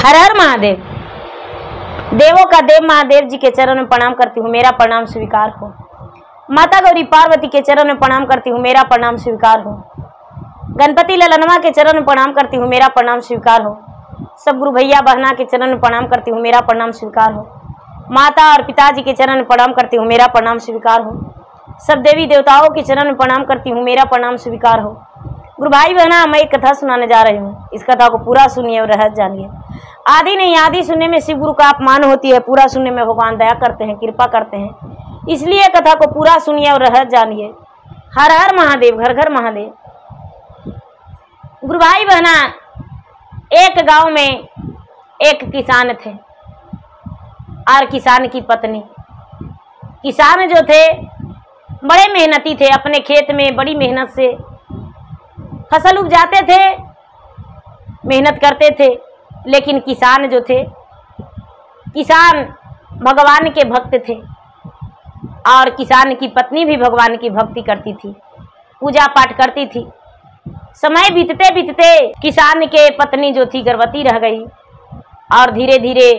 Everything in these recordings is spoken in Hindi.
हर हर महादेव। देवों का देव महादेव जी के चरण में प्रणाम करती हूँ, मेरा प्रणाम स्वीकार हो। माता गौरी पार्वती के चरण में प्रणाम करती हूँ, मेरा प्रणाम स्वीकार हो। गणपति ललनवा के चरण में प्रणाम करती हूँ, मेरा प्रणाम स्वीकार हो। सब गुरु भैया बहना के चरण में प्रणाम करती हूँ, मेरा प्रणाम स्वीकार हो। माता और पिताजी के चरण में प्रणाम करती हूँ, मेरा प्रणाम स्वीकार हो। सब देवी देवताओं के चरण में प्रणाम करती हूँ, मेरा प्रणाम स्वीकार हो। गुरु भाई बहना, मैं एक कथा सुनाने जा रही हूँ, इस कथा को पूरा सुनिए और रहस्य जानिए। आदि नहीं, आदि सुनने में शिव गुरु का अपमान होती है, पूरा सुनने में भगवान दया करते हैं, कृपा करते हैं। इसलिए कथा को पूरा सुनिए और रहस्य जानिए। हर हर महादेव, घर घर महादेव। गुरु भाई बहना, एक गांव में एक किसान थे और किसान की पत्नी। किसान जो थे बड़े मेहनती थे, अपने खेत में बड़ी मेहनत से फसल उपजाते थे, मेहनत करते थे। लेकिन किसान जो थे, किसान भगवान के भक्त थे और किसान की पत्नी भी भगवान की भक्ति करती थी, पूजा पाठ करती थी। समय बीतते बीतते किसान के पत्नी जो थी गर्भवती रह गई और धीरे धीरे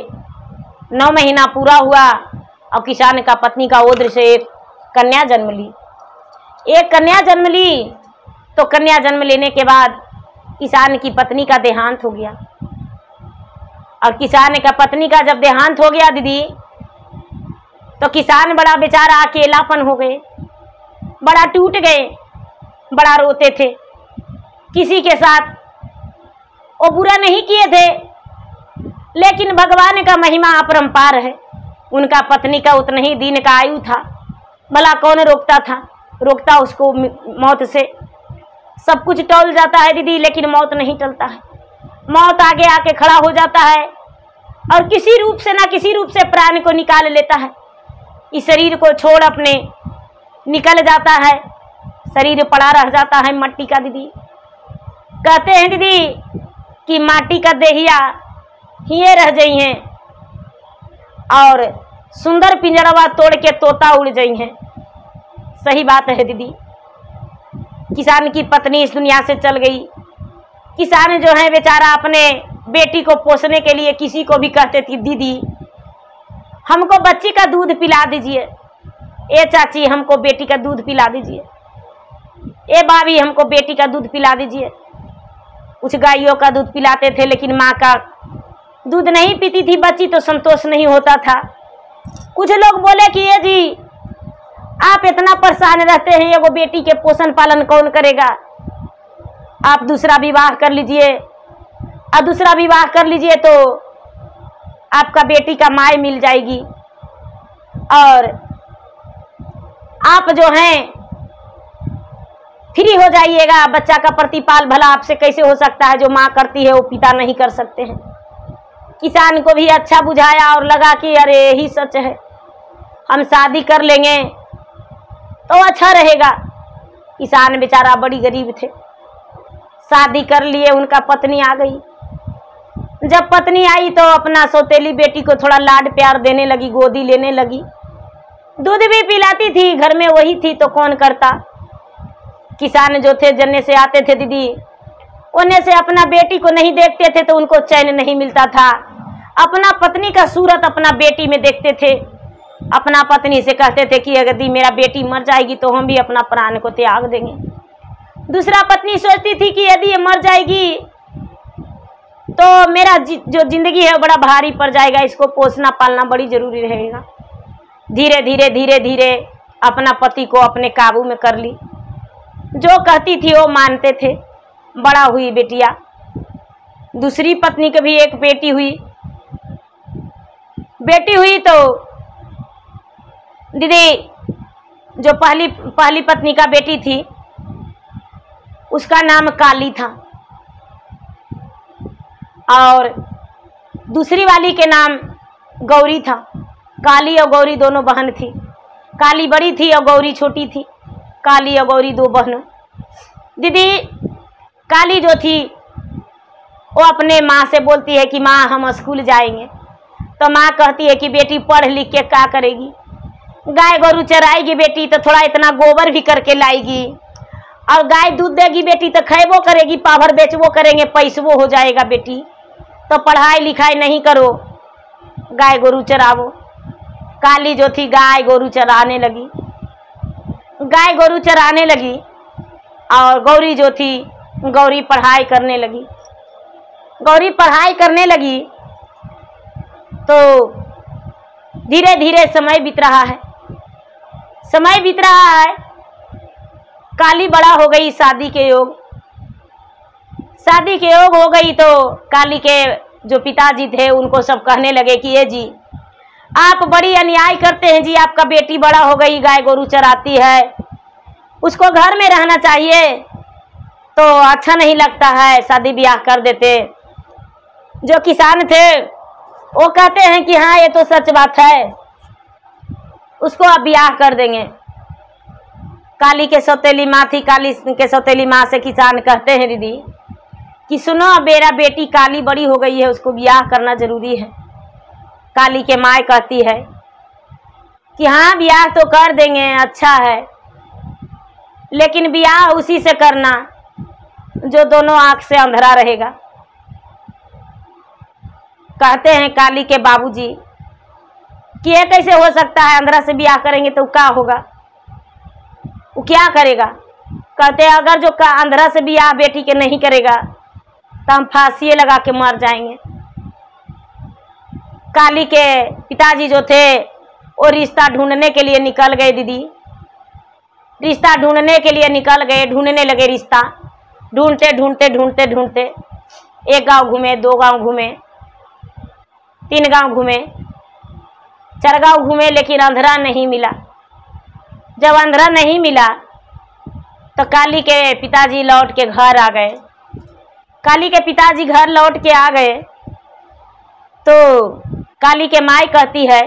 9 महीना पूरा हुआ और किसान का पत्नी का ओद्र से एक कन्या जन्म ली। एक कन्या जन्म ली तो कन्या जन्म लेने के बाद किसान की पत्नी का देहांत हो गया। और किसान का पत्नी का जब देहांत हो गया दीदी, तो किसान बड़ा बेचारा अकेलापन हो गए, बड़ा टूट गए, बड़ा रोते थे। किसी के साथ वो बुरा नहीं किए थे, लेकिन भगवान का महिमा अपरंपार है। उनका पत्नी का उतना ही दिन का आयु था, भला कौन रोकता था, रोकता उसको मौत से। सब कुछ टल जाता है दीदी, लेकिन मौत नहीं टलता है। मौत आगे आके खड़ा हो जाता है और किसी रूप से ना किसी रूप से प्राण को निकाल लेता है। इस शरीर को छोड़ अपने निकल जाता है, शरीर पड़ा रह जाता है मट्टी का दीदी। कहते हैं दीदी कि माटी का देहिया हिये रह जाई हैं और सुंदर पिंजरवा तोड़ के तोता उड़ जाई हैं। सही बात है दीदी। किसान की पत्नी इस दुनिया से चल गई। किसान जो है बेचारा अपने बेटी को पोसने के लिए किसी को भी कहते थी, दीदी हमको बच्ची का दूध पिला दीजिए, ए चाची हमको बेटी का दूध पिला दीजिए, ए भाभी हमको बेटी का दूध पिला दीजिए। कुछ गायों का दूध पिलाते थे, लेकिन माँ का दूध नहीं पीती थी बच्ची, तो संतोष नहीं होता था। कुछ लोग बोले कि ये जी आप इतना परेशान रहते हैं, एगो बेटी के पोषण पालन कौन करेगा, आप दूसरा विवाह कर लीजिए। और दूसरा विवाह कर लीजिए तो आपका बेटी का माय मिल जाएगी और आप जो हैं फ्री हो जाइएगा। बच्चा का प्रतिपाल भला आपसे कैसे हो सकता है, जो माँ करती है वो पिता नहीं कर सकते हैं। किसान को भी अच्छा बुझाया और लगा कि अरे यही सच है, हम शादी कर लेंगे तो अच्छा रहेगा। किसान बेचारा बड़ी गरीब थे, शादी कर लिए। उनका पत्नी आ गई। जब पत्नी आई तो अपना सौतेली बेटी को थोड़ा लाड प्यार देने लगी, गोदी लेने लगी, दूध भी पिलाती थी। घर में वही थी तो कौन करता। किसान जो थे जन्ने से आते थे दीदी, उन्हें से अपना बेटी को नहीं देखते थे तो उनको चैन नहीं मिलता था। अपना पत्नी का सूरत अपना बेटी में देखते थे। अपना पत्नी से कहते थे कि यदि मेरा बेटी मर जाएगी तो हम भी अपना प्राण को त्याग देंगे। दूसरा पत्नी सोचती थी कि यदि ये मर जाएगी तो मेरा जो जिंदगी है बड़ा भारी पड़ जाएगा, इसको पोसना पालना बड़ी जरूरी रहेगा। धीरे धीरे धीरे धीरे अपना पति को अपने काबू में कर ली। जो कहती थी वो मानते थे। बड़ा हुई बेटिया। दूसरी पत्नी की भी एक बेटी हुई। बेटी हुई तो दीदी जो पहली पत्नी का बेटी थी उसका नाम काली था और दूसरी वाली के नाम गौरी था। काली और गौरी दोनों बहन थी। काली बड़ी थी और गौरी छोटी थी। काली और गौरी 2 बहन। दीदी काली जो थी वो अपने माँ से बोलती है कि माँ हम स्कूल जाएंगे। तो माँ कहती है कि बेटी पढ़ लिख के क्या करेगी, गाय गोरू चराएगी बेटी तो थोड़ा इतना गोबर भी करके लाएगी, और गाय दूध देगी बेटी तो खेबो करेगी, पाभर बेचबो करेंगे, पैसबो हो जाएगा बेटी। तो पढ़ाई लिखाई नहीं करो, गाय गोरू चरावो। काली जो थी गाय गोरू चराने लगी, गाय गोरू चराने लगी, और गौरी जो थी गौरी पढ़ाई करने लगी। गौरी पढ़ाई करने लगी तो धीरे धीरे समय बीत रहा है, समय बीत रहा है। काली बड़ा हो गई, शादी के योग, शादी के योग हो गई तो काली के जो पिताजी थे उनको सब कहने लगे कि ये जी आप बड़ी अन्याय करते हैं जी, आपका बेटी बड़ा हो गई, गाय गोरू चराती है, उसको घर में रहना चाहिए, तो अच्छा नहीं लगता है, शादी ब्याह कर देते। जो किसान थे वो कहते हैं कि हाँ ये तो सच बात है, उसको अब ब्याह कर देंगे। काली के सौतेली माँ थी, काली के सौतेली माँ से किसान कहते हैं दीदी कि सुनो मेरा बेटी काली बड़ी हो गई है, उसको ब्याह करना जरूरी है। काली के माँ कहती है कि हाँ ब्याह तो कर देंगे, अच्छा है, लेकिन ब्याह उसी से करना जो दोनों आंख से अंधरा रहेगा। कहते हैं काली के बाबूजी कि ये कैसे हो सकता है, अंधरा से ब्याह करेंगे तो क्या होगा, वो क्या करेगा। कहते हैं अगर जो अंधरा से ब्याह बेटी के नहीं करेगा तो हम फांसी लगा के मर जाएंगे। काली के पिताजी जो थे वो रिश्ता ढूंढने के लिए निकल गए दीदी, रिश्ता ढूंढने के लिए निकल गए, ढूंढने लगे रिश्ता, ढूंढते ढूंढते ढूंढते ढूंढते एक गांव घूमे, 2 गांव घूमे, 3 गांव घूमे, 4 गांव घूमे, लेकिन अंधरा नहीं मिला। जब अंधरा नहीं मिला तो काली के पिताजी लौट के घर आ गए। काली के पिताजी घर लौट के आ गए तो काली के माई कहती है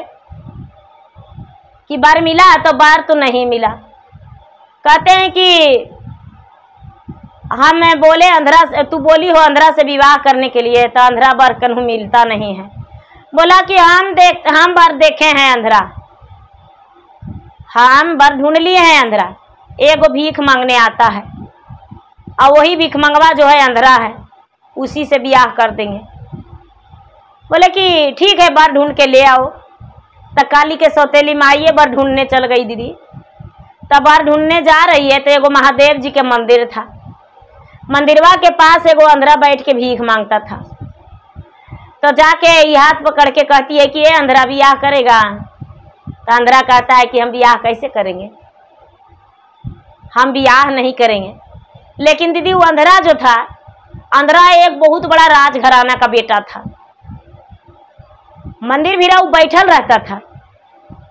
कि बार मिला, तो बार तो नहीं मिला। कहते हैं कि हम बोले अंधरा, तू बोली हो अंधरा से विवाह करने के लिए, तो अंधरा बर कन्हू मिलता नहीं है। बोला कि हम बर देखे हैं अंधरा, हम बर ढूंढ लिए हैं अंधरा, एगो भीख मांगने आता है और वही भीख मंगवा जो है अंधरा है, उसी से ब्याह कर देंगे। बोले कि ठीक है बर ढूंढ के ले आओ। तो काली के सौतेली माई बर ढूंढने चल गई दीदी। तब बर ढूंढने जा रही है तो एगो महादेव जी के मंदिर था, मंदिरवा के पास एगो अंधरा बैठ के भीख मांगता था। तो जाके ये हाथ पकड़ के कहती है कि ये अंधरा ब्याह करेगा। तो अंधरा कहता है कि हम ब्याह कैसे करेंगे, हम ब्याह नहीं करेंगे। लेकिन दीदी वो अंधरा जो था, अंधरा एक बहुत बड़ा राजघराना का बेटा था, मंदिर भी वो बैठल रहता था,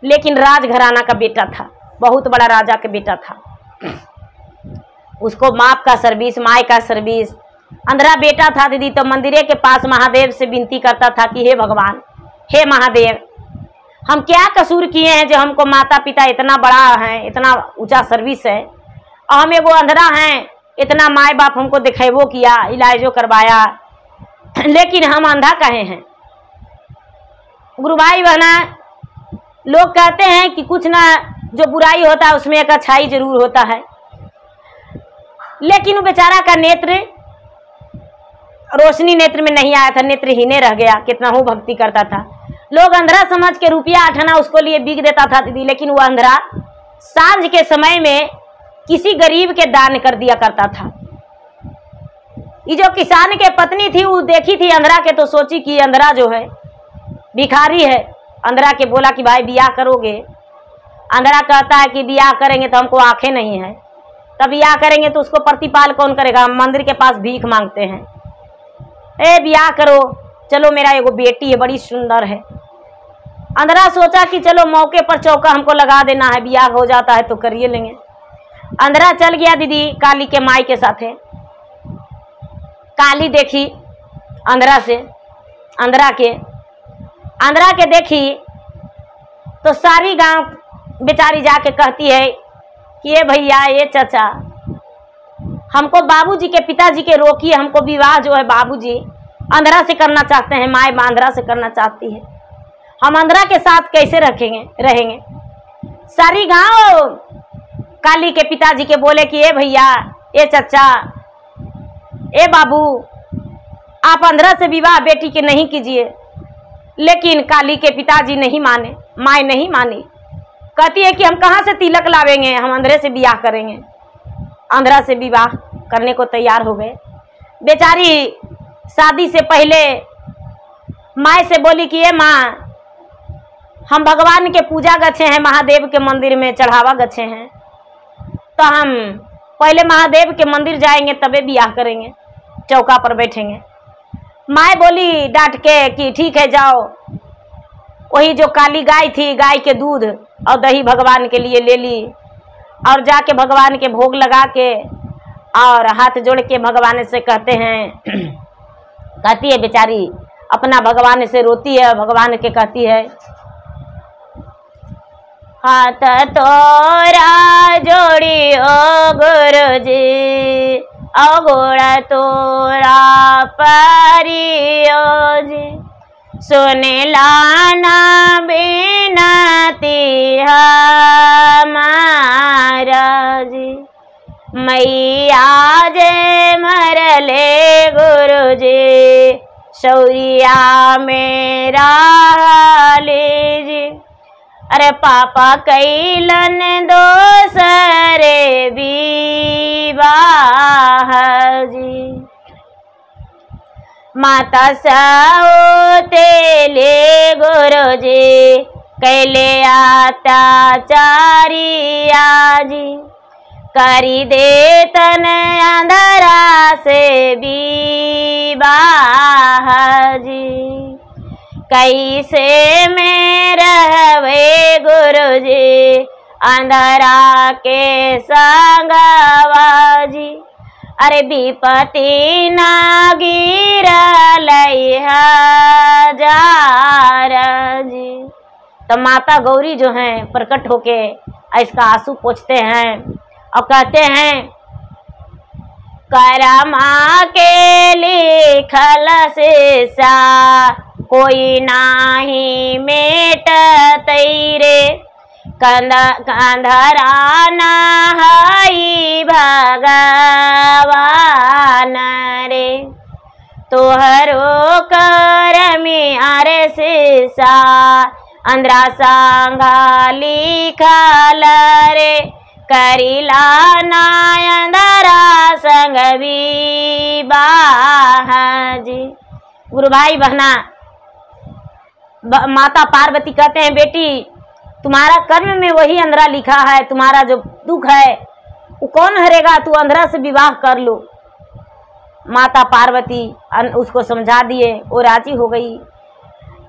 लेकिन राजघराना का बेटा था, बहुत बड़ा राजा का बेटा था। उसको बाप का सर्विस, माई का सर्विस, अंधरा बेटा था दीदी। तो मंदिरे के पास महादेव से विनती करता था कि हे भगवान, हे महादेव, हम क्या कसूर किए हैं जो हमको माता पिता इतना बड़ा है, इतना ऊंचा सर्विस है, और हम एगो अंधरा हैं, इतना माए बाप हमको दिखेबो किया, इलाजो करवाया, लेकिन हम अंधा कहे हैं। गुरु भाई बहना, लोग कहते हैं कि कुछ ना जो बुराई होता है उसमें एक अच्छाई जरूर होता है, लेकिन वो बेचारा का नेत्र रोशनी नेत्र में नहीं आया था, नेत्रहीने रह गया। कितना हो भक्ति करता था, लोग अंधरा समझ के रुपया 8 आना उसको लिए बिक देता था दीदी, लेकिन वो अंधरा सांझ के समय में किसी गरीब के दान कर दिया करता था। ये जो किसान के पत्नी थी वो देखी थी अंधरा के, तो सोची कि अंधरा जो है भिखारी है। अंधरा के बोला कि भाई ब्याह करोगे। अंधरा कहता है कि ब्याह करेंगे तो हमको आंखें नहीं है, तब ब्याह करेंगे तो उसको प्रतिपाल कौन करेगा, हम मंदिर के पास भीख मांगते हैं। ए ब्याह करो, चलो मेरा एगो बेटी है बड़ी सुंदर है। अंधरा सोचा कि चलो मौके पर चौका हमको लगा देना है, ब्याह हो जाता है तो करिए लेंगे। अंधरा चल गया दीदी काली के माई के साथे। काली देखी अंधरा से, अंधरा के देखी तो सारी गांव बेचारी जाके कहती है कि ये भैया, ये चाचा, हमको बाबूजी के पिताजी के रोकिए, हमको विवाह जो है बाबूजी अंधरा से करना चाहते हैं, माए अंधरा से करना चाहती है, हम अंधरा के साथ कैसे रहेंगे। सारी गांव काली के पिताजी के बोले कि ए भैया, ए चाचा, ए बाबू, आप अंधरा से विवाह बेटी के नहीं कीजिए। लेकिन काली के पिताजी नहीं माने, माँ नहीं मानी। कहती है कि हम कहाँ से तिलक लावेंगे, हम अंधरे से विवाह करेंगे। अंधरा से विवाह करने को तैयार हो गए। बेचारी शादी से पहले माँ से बोली कि ये माँ, हम भगवान के पूजा गच्छे हैं, महादेव के मंदिर में चढ़ावा गच्छे हैं, तो हम पहले महादेव के मंदिर जाएंगे तबे ब्याह करेंगे, चौका पर बैठेंगे। माँ बोली डांट के कि ठीक है जाओ। वही जो काली गाय थी, गाय के दूध और दही भगवान के लिए ले ली और जाके भगवान के भोग लगा के और हाथ जोड़ के भगवान से कहते हैं, कहती है बेचारी अपना भगवान से रोती है, भगवान के कहती है, हाथ तोरा जोड़ी ओ गुरुजी, ओ गोड़ा तोरा परियो जी, सुने लाना बिनती हमारा जी, मैया जे मरले गुरुजी, शौरिया मेरा लीजी, अरे पापा कैलन दोसरे विवाह जी, माता सौते ले गुरुजी, कैले अत्याचारिया जी, करी दे तन अंधरा से विवाह जी, कैसे में रहवे गुरुजी, अंधरा के संगवा जी, अरे विपत्ति ना गिरल हजार जी। तो माता गौरी जो हैं प्रकट होके इसका आंसू पोंछते हैं और कहते हैं, करमा के लिखल शेषा कोई नाही मेट तैरे, कंधरा नहाई भगवान रे, तोहरो करमियार शेषा अंधरा संघा लिखल रे, करिला नायंदरा संग विवाह जी। गुरु भाई बहना, माता पार्वती कहते हैं, बेटी तुम्हारा कर्म में वही अंधरा लिखा है, तुम्हारा जो दुख है वो कौन हरेगा, तू अंधरा से विवाह कर लो। माता पार्वती उसको समझा दिए, वो राजी हो गई।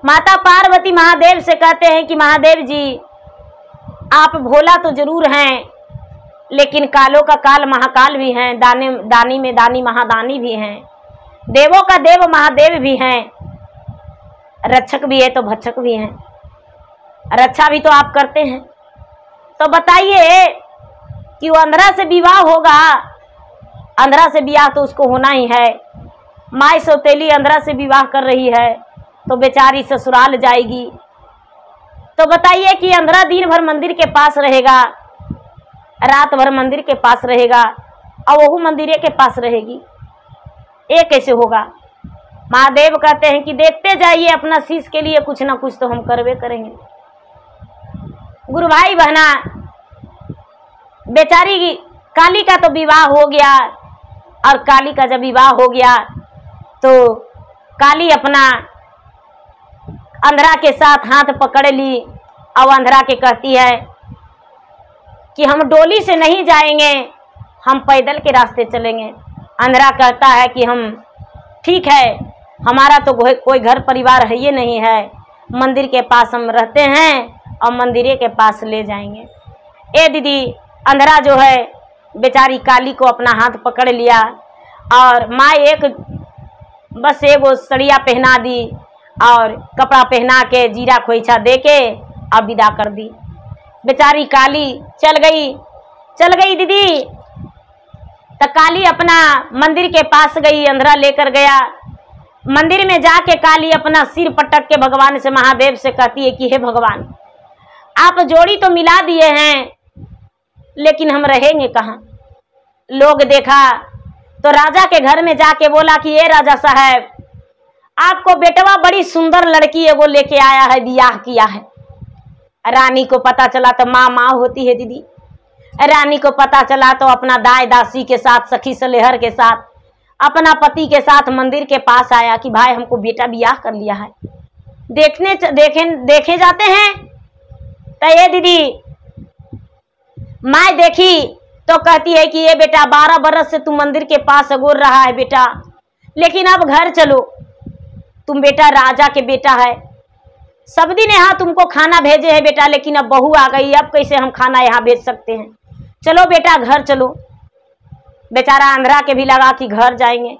माता पार्वती महादेव से कहते हैं कि महादेव जी, आप भोला तो जरूर हैं, लेकिन कालों का काल महाकाल भी हैं, दानी में दानी महादानी भी हैं, देवों का देव महादेव भी हैं, रक्षक भी है तो भक्षक भी हैं, रक्षा भी तो आप करते हैं। तो बताइए कि वो अंधरा से विवाह होगा, अंधरा से विवाह तो उसको होना ही है। माई सौतेली अंधरा से विवाह कर रही है तो बेचारी ससुराल जाएगी। तो बताइए कि अंधरा दिन भर मंदिर के पास रहेगा, रात भर मंदिर के पास रहेगा और वह मंदिर के पास रहेगी, ये कैसे होगा। महादेव कहते हैं कि देखते जाइए, अपना शीश के लिए कुछ ना कुछ तो हम करवे करेंगे। गुरु भाई बहना, बेचारी काली का तो विवाह हो गया, और काली का जब विवाह हो गया तो काली अपना अंधरा के साथ हाथ पकड़ ली और अंधरा के कहती है कि हम डोली से नहीं जाएंगे, हम पैदल के रास्ते चलेंगे। अंधरा कहता है कि हम ठीक है, हमारा तो कोई घर परिवार है ये नहीं है, मंदिर के पास हम रहते हैं और मंदिर के पास ले जाएंगे। ए दीदी, अंधरा जो है बेचारी काली को अपना हाथ पकड़ लिया और माँ बस एगो सड़िया पहना दी और कपड़ा पहना के जीरा खोइछा दे के अब विदा कर दी। बेचारी काली चल गई दीदी। तो काली अपना मंदिर के पास गई, अंधरा लेकर गया। मंदिर में जाके काली अपना सिर पटक के भगवान से, महादेव से कहती है कि हे भगवान, आप जोड़ी तो मिला दिए हैं, लेकिन हम रहेंगे कहाँ। लोग देखा तो राजा के घर में जाके बोला कि ये राजा साहब, आपको बेटवा बड़ी सुंदर लड़की है वो लेके आया है, बियाह किया है। रानी को पता चला तो माँ होती है दीदी। रानी को पता चला तो अपना दाई दासी के साथ, सखी सलेहर के साथ, अपना पति के साथ मंदिर के पास आया कि भाई हमको बेटा बियाह कर लिया है। देखे जाते हैं तो ये दीदी माँ देखी तो कहती है कि ये बेटा 12 बरस से तुम मंदिर के पास अगोर रहा है बेटा, लेकिन अब घर चलो, तुम बेटा राजा के बेटा है। सब दिन यहाँ तुमको खाना भेजे है बेटा, लेकिन अब बहू आ गई, अब कैसे हम खाना यहाँ भेज सकते हैं। चलो बेटा घर चलो। बेचारा अंधरा के भी लगा कि घर जाएंगे।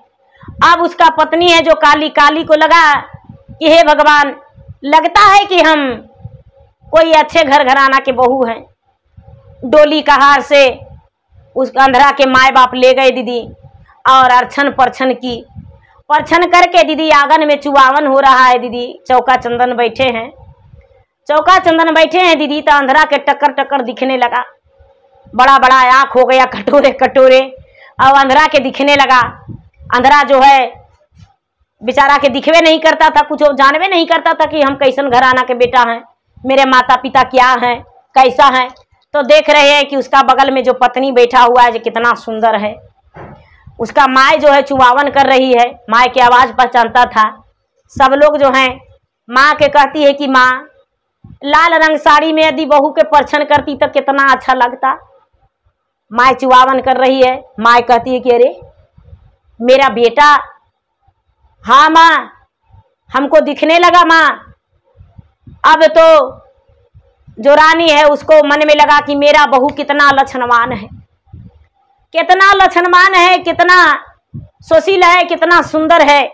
अब उसका पत्नी है जो काली को लगा कि हे भगवान, लगता है कि हम कोई अच्छे घराना के बहू हैं। डोली कहार से उस अंधरा के माए बाप ले गए दीदी, और अर्छन परछन की परछन करके दीदी आंगन में चुआवन हो रहा है दीदी। चौका चंदन बैठे हैं दीदी। तो अंधरा के टक्कर दिखने लगा, बड़ा बड़ा आँख हो गया, कटोरे। अब अंधरा के दिखने लगा। अंधरा जो है बेचारा के दिखवे नहीं करता था, कुछ जानवे नहीं करता था कि हम कैसन घराना के बेटा हैं, मेरे माता पिता क्या हैं, कैसा है। तो देख रहे हैं कि उसका बगल में जो पत्नी बैठा हुआ है जो कितना सुंदर है। उसका माँ जो है चुमावन कर रही है। माँ की आवाज़ पहचानता था। सब लोग जो हैं माँ के कहती है कि माँ, लाल रंग साड़ी में यदि बहू के परछन करती तो कितना अच्छा लगता। माँ चुमावन कर रही है। माँ कहती है कि अरे मेरा बेटा, हाँ माँ हमको दिखने लगा माँ। अब तो जो रानी है उसको मन में लगा कि मेरा बहू कितना लक्षणवान है, कितना सुशील है, कितना सुंदर है,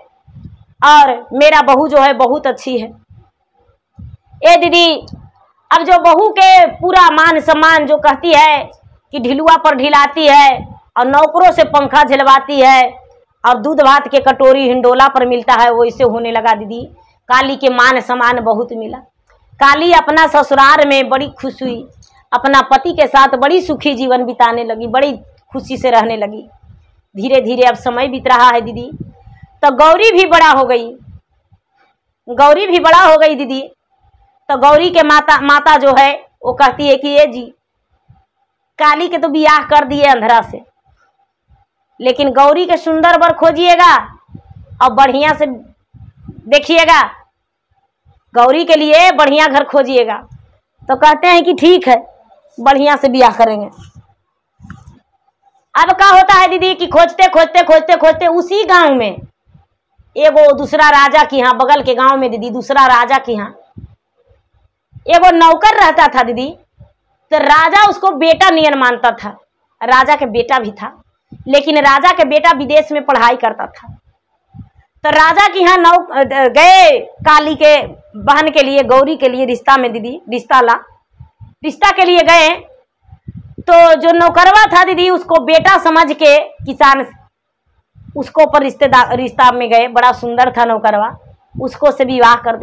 और मेरा बहू जो है बहुत अच्छी है। ए दीदी, अब जो बहू के पूरा मान सम्मान जो कहती है कि ढिलुआ पर ढिलाती है और नौकरों से पंखा झिलवाती है और दूध भात के कटोरी हिंडोला पर मिलता है, वो इससे होने लगा दीदी। काली के मान सम्मान बहुत मिला। काली अपना ससुराल में बड़ी खुश हुई, अपना पति के साथ बड़ी सुखी जीवन बिताने लगी, बड़ी खुशी से रहने लगी। धीरे धीरे अब समय बीत रहा है दीदी। तो गौरी भी बड़ा हो गई दीदी। तो गौरी के माता जो है वो कहती है कि ये जी, काली के तो बियाह कर दिए अंधरा से, लेकिन गौरी के सुंदर वर खोजिएगा और बढ़िया से देखिएगा, गौरी के लिए बढ़िया घर खोजिएगा। तो कहते हैं कि ठीक है, बढ़िया से बियाह करेंगे। अब क्या होता है दीदी कि खोजते उसी गांव में एगो दूसरा राजा की यहाँ, बगल के गांव में दीदी दूसरा राजा की यहाँ एगो नौकर रहता था दीदी। तो राजा उसको बेटा नियन मानता था। राजा के बेटा भी था, लेकिन राजा के बेटा विदेश में पढ़ाई करता था। तो राजा की यहाँ गए काली के बहन के लिए, गौरी के लिए रिश्ता में दीदी, रिश्ता के लिए गए। तो जो नौकरवा था दीदी उसको बेटा समझ के किसान उसको पर रिश्ता में गए। बड़ा सुंदर था नौकरवा, उसको से विवाह कर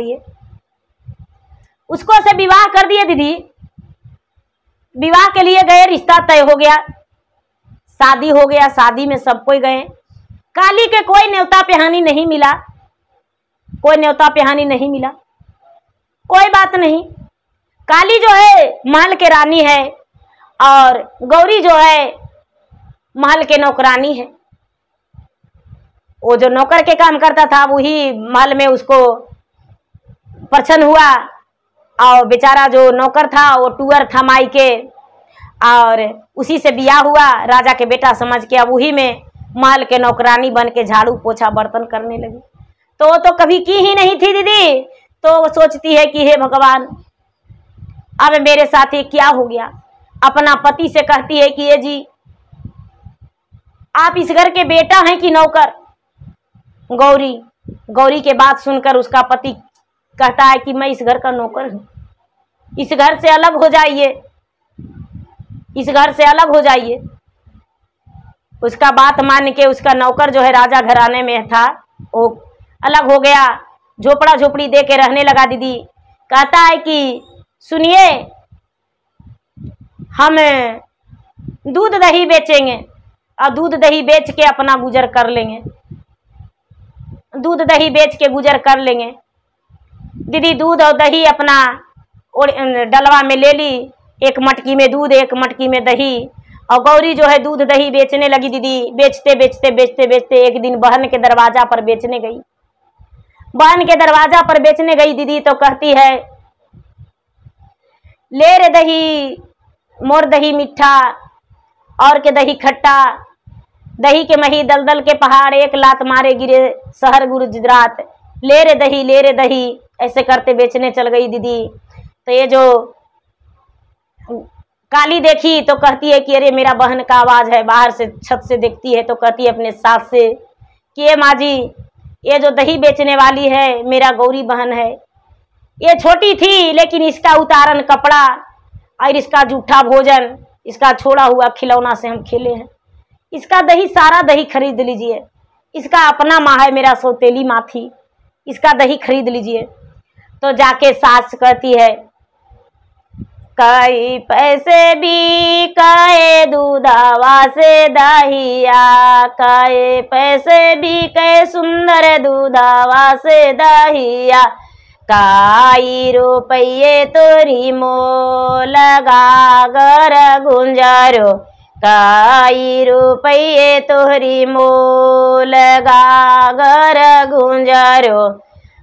दिए दीदी। विवाह के लिए गए, रिश्ता तय हो गया, शादी हो गया। शादी में सब कोई गए। काली के कोई न्योता पिहानी नहीं मिला, कोई बात नहीं। काली जो है महल के रानी है और गौरी जो है महल के नौकरानी है। वो जो नौकर के काम करता था वही महल में उसको परछन हुआ, और बेचारा जो नौकर था वो टूअर था माई के, और उसी से बियाह हुआ राजा के बेटा समझ के। अब वही में महल के नौकरानी बन के झाड़ू पोछा बर्तन करने लगी। तो वो तो कभी की ही नहीं थी दीदी। तो वो सोचती है कि हे भगवान, अब मेरे साथ ये क्या हो गया। अपना पति से कहती है कि ये जी, आप इस घर के बेटा हैं कि नौकर। गौरी के बात सुनकर उसका पति कहता है कि मैं इस घर का नौकर हूं, इस घर से अलग हो जाइए। उसका बात मान के उसका नौकर जो है राजा घराने में था वो अलग हो गया, झोपड़ा झोपड़ी दे के रहने लगा दीदी। कहता है कि सुनिए, हम दूध दही बेचेंगे और दूध दही बेच के अपना गुजर कर लेंगे। दूध दही बेच के गुजर कर लेंगे। दीदी दूध और दही अपना और डलवा में ले ली, एक मटकी में दूध एक मटकी में दही, और गौरी जो है दूध दही बेचने लगी। दीदी बेचते बेचते बेचते बेचते एक दिन बहन के दरवाजा पर बेचने गई। बहन के दरवाजा पर बेचने गई दीदी तो कहती है, ले रे दही मोर दही मीठा और के दही खट्टा, दही के मही दलदल के पहाड़, एक लात मारे गिरे शहर गुजरात, ले रे दही, ऐसे करते बेचने चल गई दीदी। तो ये जो काली देखी तो कहती है कि अरे मेरा बहन का आवाज है। बाहर से छत से देखती है तो कहती है अपने सास से कि ये माँ जी, ये जो दही बेचने वाली है मेरा गौरी बहन है। ये छोटी थी लेकिन इसका उतारन कपड़ा और इसका जूठा भोजन, इसका छोड़ा हुआ खिलौना से हम खेले हैं। इसका दही सारा दही खरीद लीजिए, इसका अपना माँ है, मेरा सौतेली माँ थी, इसका दही खरीद लीजिए। तो जाके सास कहती है, कई पैसे भी कए दूधवा से दहिया, कए पैसे भी कए सुंदर दूधवा से दहिया, काई रुपये तोरी मोल गागर गुंजरो, काई रुपये तोरी मोल गागर गुंजरो,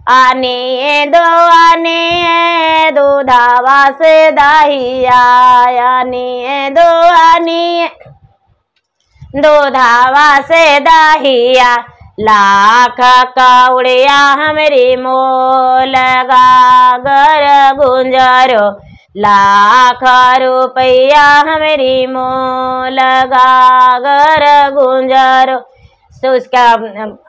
आने दो दूधवा से दहिया, आने दो दूधवा से दहिया, लाख कौड़िया हमरी मोल गागर गुंजरो, लाख रुपया हमरी मोल गागर गुंजरो। तो उसका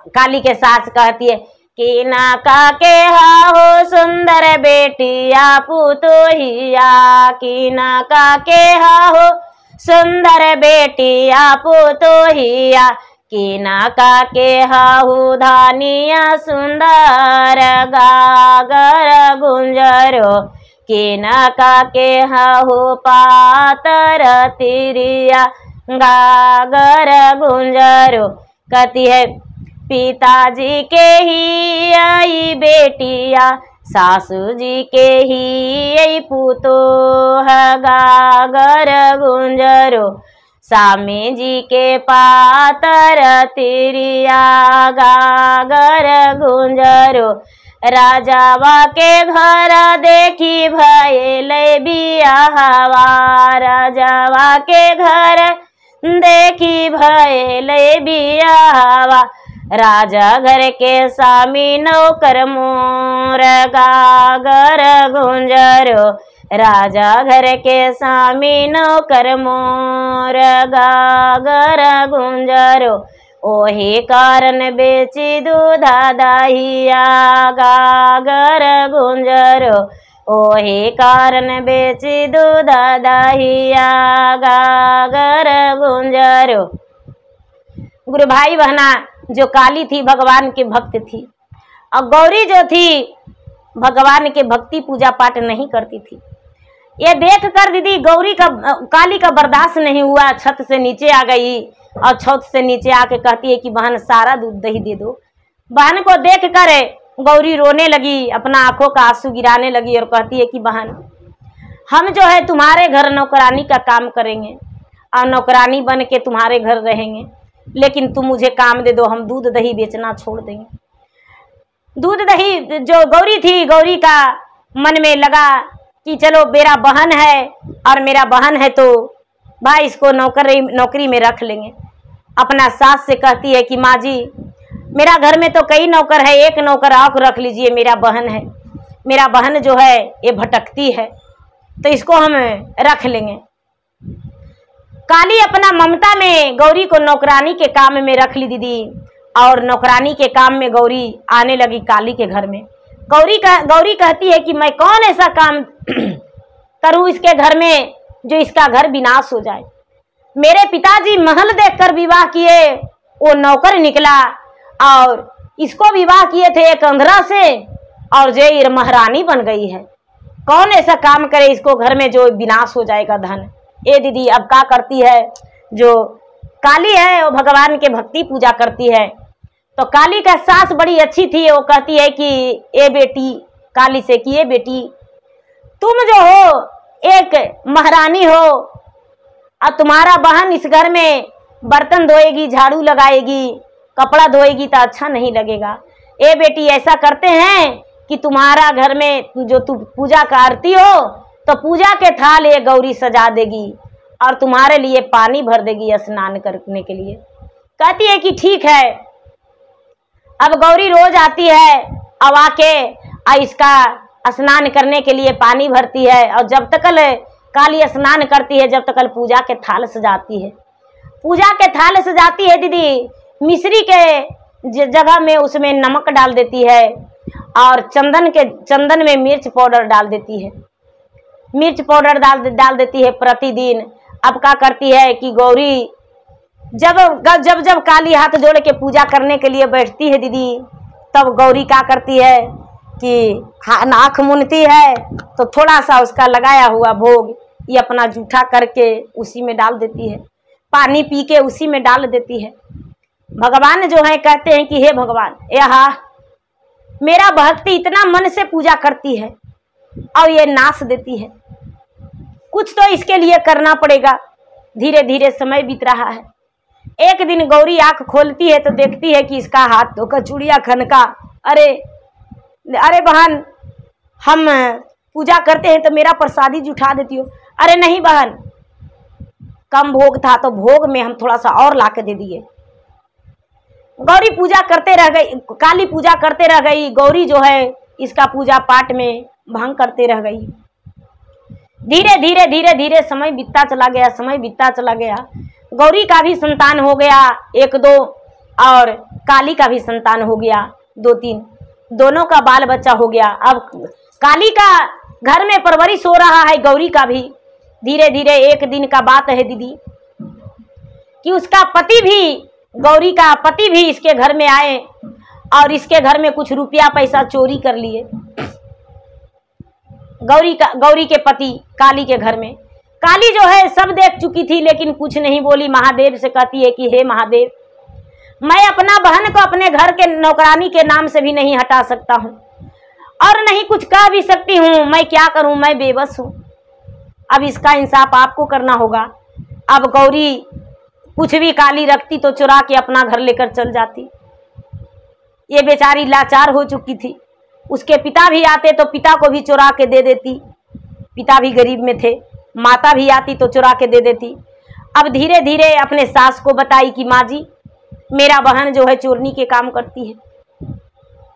काली के सास कहती है कि ना का के हो सुंदर बेटिया पुतोहिया, कि ना का के हो सुंदर बेटिया पुतोहिया, कि ना का के हाहू धानिया सुंदर गागर गुंजरो, कि ना का के हाहू पातर तिरिया गागर गुंजरो। कहती है पिताजी के ही आई बेटिया, सासू जी के ही आई पुतो है गागर गुंजरो, स्वामी जी के पातर तिरिया गागर गुंजरो, राजावा के घर देखी भइले बियाहवा, राजावा के घर देखी भइले बियाहवा, राजा घर के स्वामी नौकर मोर गागर गुंजरो, राजा घर के स्वामी नौकर मोर गागर गुंजरो, ओही कारण बेची दूधा दहिया गागर गुंजरो, ओही कारण बेची दूधा दहिया गागर गुंजरो। गुरु भाई बहना, जो काली थी भगवान के भक्त थी, और गौरी जो थी भगवान के भक्ति पूजा पाठ नहीं करती थी। ये देख कर दीदी गौरी का काली का बर्दाश्त नहीं हुआ, छत से नीचे आ गई और छत से नीचे आके कहती है कि बहन सारा दूध दही दे दो। बहन को देख कर गौरी रोने लगी, अपना आंखों का आंसू गिराने लगी और कहती है कि बहन हम जो है तुम्हारे घर नौकरानी का काम करेंगे और नौकरानी बन के तुम्हारे घर रहेंगे, लेकिन तुम मुझे काम दे दो, हम दूध दही बेचना छोड़ देंगे। दूध दही जो गौरी थी, गौरी का मन में लगा कि चलो मेरा बहन है और मेरा बहन है तो भाई इसको नौकरी में रख लेंगे। अपना सास से कहती है कि माँ जी मेरा घर में तो कई नौकर है, एक नौकर आप रख लीजिए, मेरा बहन है, मेरा बहन जो है ये भटकती है तो इसको हम रख लेंगे। काली अपना ममता में गौरी को नौकरानी के काम में रख ली दीदी, और नौकरानी के काम में गौरी आने लगी काली के घर में। गौरी कहती है कि मैं कौन ऐसा काम करूं इसके घर में जो इसका घर विनाश हो जाए। मेरे पिताजी महल देखकर विवाह किए, वो नौकर निकला, और इसको विवाह किए थे एक अंधरा से और ये महारानी बन गई है। कौन ऐसा काम करे इसको घर में जो विनाश हो जाएगा धन। ए दीदी अब क्या करती है, जो काली है वो भगवान के भक्ति पूजा करती है, तो काली का सास बड़ी अच्छी थी, वो कहती है कि ए बेटी, काली से कि ए बेटी, तुम जो हो एक महारानी हो और तुम्हारा बहन इस घर में बर्तन धोएगी, झाड़ू लगाएगी, कपड़ा धोएगी तो अच्छा नहीं लगेगा। ए बेटी, ऐसा करते हैं कि तुम्हारा घर में जो तू पूजा करती हो तो पूजा के थाल ये गौरी सजा देगी और तुम्हारे लिए पानी भर देगी स्नान करने के लिए। कहती है कि ठीक है। अब गौरी रोज आती है, अब आके इसका स्नान करने के लिए पानी भरती है और जब तक काली स्नान करती है, जब तक पूजा के थाल सजाती है। पूजा के थाल सजाती है दीदी, मिश्री के जगह में उसमें नमक डाल देती है और चंदन में मिर्च पाउडर डाल देती है। मिर्च पाउडर डाल देती है प्रतिदिन। अब क्या करती है कि गौरी जब जब जब काली हाथ जोड़ के पूजा करने के लिए बैठती है दीदी, तब गौरी क्या करती है कि आँख मूंदती है तो थोड़ा सा उसका लगाया हुआ भोग ये अपना जूठा करके उसी में डाल देती है, पानी पी के उसी में डाल देती है। भगवान जो है कहते हैं कि हे भगवान, यहा मेरा भक्ति इतना मन से पूजा करती है और ये नाश देती है, कुछ तो इसके लिए करना पड़ेगा। धीरे धीरे समय बीत रहा है। एक दिन गौरी आंख खोलती है तो देखती है कि इसका हाथ धोकर चूड़िया खनका। अरे अरे बहन, हम पूजा करते हैं तो मेरा प्रसादी जुठा देती हो। अरे नहीं बहन, कम भोग था तो भोग में हम थोड़ा सा और ला के दे दिए। गौरी पूजा करते रह गई, काली पूजा करते रह गई। गौरी जो है इसका पूजा पाठ में भंग करते रह गई। धीरे धीरे धीरे धीरे समय बीतता चला गया, समय बीतता चला गया। गौरी का भी संतान हो गया 1-2 और काली का भी संतान हो गया 2-3, दोनों का बाल बच्चा हो गया। अब काली का घर में परवरिश हो रहा है, गौरी का भी। धीरे धीरे एक दिन का बात है दीदी कि उसका पति भी, गौरी का पति भी इसके घर में आए और इसके घर में कुछ रुपया पैसा चोरी कर लिए। गौरी के पति काली के घर में। काली जो है सब देख चुकी थी लेकिन कुछ नहीं बोली। महादेव से कहती है कि हे महादेव, मैं अपना बहन को अपने घर के नौकरानी के नाम से भी नहीं हटा सकता हूँ और नहीं कुछ कह भी सकती हूँ। मैं क्या करूँ, मैं बेबस हूँ। अब इसका इंसाफ आपको करना होगा। अब गौरी कुछ भी काली रखती तो चुरा के अपना घर लेकर चल जाती। ये बेचारी लाचार हो चुकी थी। उसके पिता भी आते तो पिता को भी चुरा के दे देती। पिता भी गरीब में थे। माता भी आती तो चुरा के दे देती। अब धीरे धीरे अपने सास को बताई कि माँ जी, मेरा बहन जो है चोरनी के काम करती है।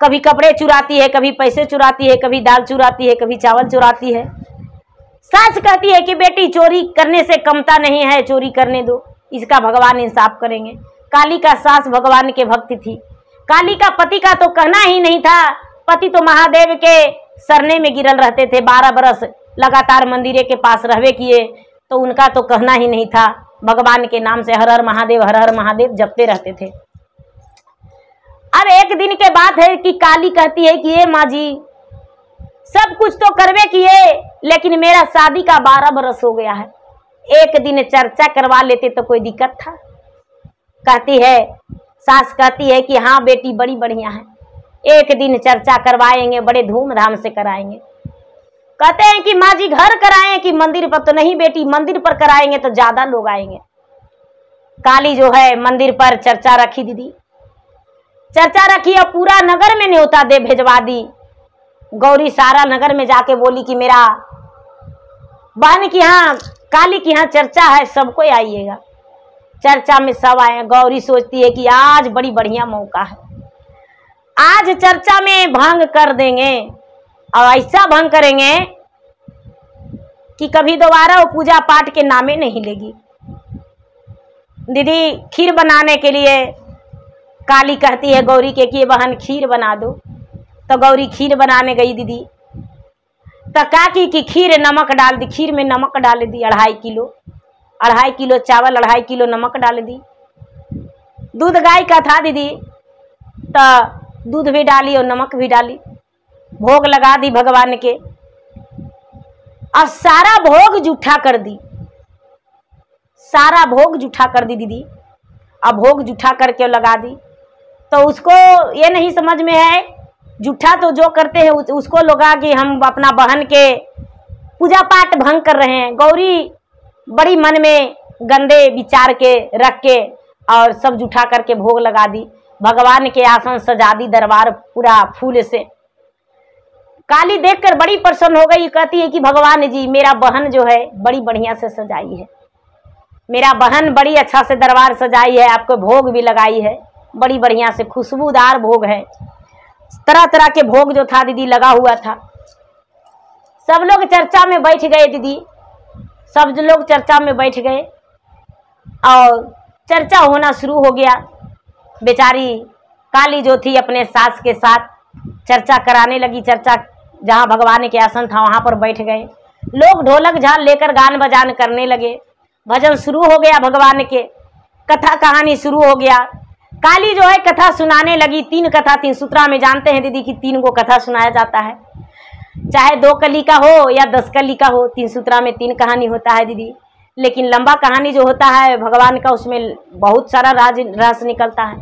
कभी कपड़े चुराती है, कभी पैसे चुराती है, कभी दाल चुराती है, कभी चावल चुराती है। सास कहती है कि बेटी, चोरी करने से कमता नहीं है, चोरी करने दो, इसका भगवान इंसाफ करेंगे। काली का सास भगवान के भक्त थी। काली का पति का तो कहना ही नहीं था। पति तो महादेव के सरने में गिरल रहते थे। 12 बरस लगातार मंदिरे के पास रहवे किए तो उनका तो कहना ही नहीं था। भगवान के नाम से हर हर महादेव जपते रहते थे। अब एक दिन के बात है कि काली कहती है कि ये माँ जी, सब कुछ तो करवे किए लेकिन मेरा शादी का 12 बरस हो गया है। एक दिन चर्चा करवा लेते तो कोई दिक्कत था। कहती है, सास कहती है कि हाँ बेटी, बड़ी बढ़िया है, एक दिन चर्चा करवाएंगे, बड़े धूमधाम से कराएंगे। कहते हैं कि माँ जी, घर कराएं कि मंदिर पर? तो नहीं बेटी, मंदिर पर कराएंगे तो ज्यादा लोग आएंगे। काली जो है मंदिर पर चर्चा रखी दीदी, चर्चा रखी और पूरा नगर में न्योता दे भेजवा दी। गौरी सारा नगर में जाके बोली कि मेरा बहन की यहाँ, काली की यहाँ चर्चा है, सबको आइएगा। चर्चा में सब आए। गौरी सोचती है कि आज बड़ी बढ़िया मौका है, आज चर्चा में भंग कर देंगे और ऐसा भंग करेंगे कि कभी दोबारा वो पूजा पाठ के नामे नहीं लेगी। दीदी, खीर बनाने के लिए काली कहती है गौरी के कि बहन खीर बना दो। तो गौरी खीर बनाने गई दीदी। तो क्या की खीर नमक डाल दी, खीर में नमक डाल दी 2.5 किलो चावल, 2.5 किलो नमक डाल दी। दूध गाय का था दीदी, तो दूध भी डाली और नमक भी डाली। भोग लगा दी भगवान के और सारा भोग जूठा कर दी। सारा भोग जूठा कर दी दीदी। अब भोग जूठा करके लगा दी तो उसको ये नहीं समझ में है, जूठा तो जो करते हैं उसको लगा कि हम अपना बहन के पूजा पाठ भंग कर रहे हैं। गौरी बड़ी मन में गंदे विचार के रख के और सब जूठा करके भोग लगा दी। भगवान के आसन सजा दी, दरबार पूरा फूल से। काली देखकर बड़ी प्रसन्न हो गई, कहती है कि भगवान जी मेरा बहन जो है बड़ी बढ़िया से सजाई है, मेरा बहन बड़ी अच्छा से दरबार सजाई है, आपको भोग भी लगाई है, बड़ी बढ़िया से खुशबूदार भोग है। तरह तरह के भोग जो था दीदी लगा हुआ था। सब लोग चर्चा में बैठ गए दीदी, सब लोग चर्चा में बैठ गए और चर्चा होना शुरू हो गया। बेचारी काली जो थी अपने सास के साथ चर्चा कराने लगी। चर्चा जहाँ भगवान के आसन था वहाँ पर बैठ गए। लोग ढोलक झाल लेकर गान बजान करने लगे। भजन शुरू हो गया, भगवान के कथा कहानी शुरू हो गया। काली जो है कथा सुनाने लगी। 3 कथा 3 सूत्रा में जानते हैं दीदी कि 3 को कथा सुनाया जाता है, चाहे 2 कली का हो या 10 कली का हो। 3 सूत्रा में 3 कहानी होता है दीदी। लेकिन लंबा कहानी जो होता है भगवान का, उसमें बहुत सारा राज निकलता है।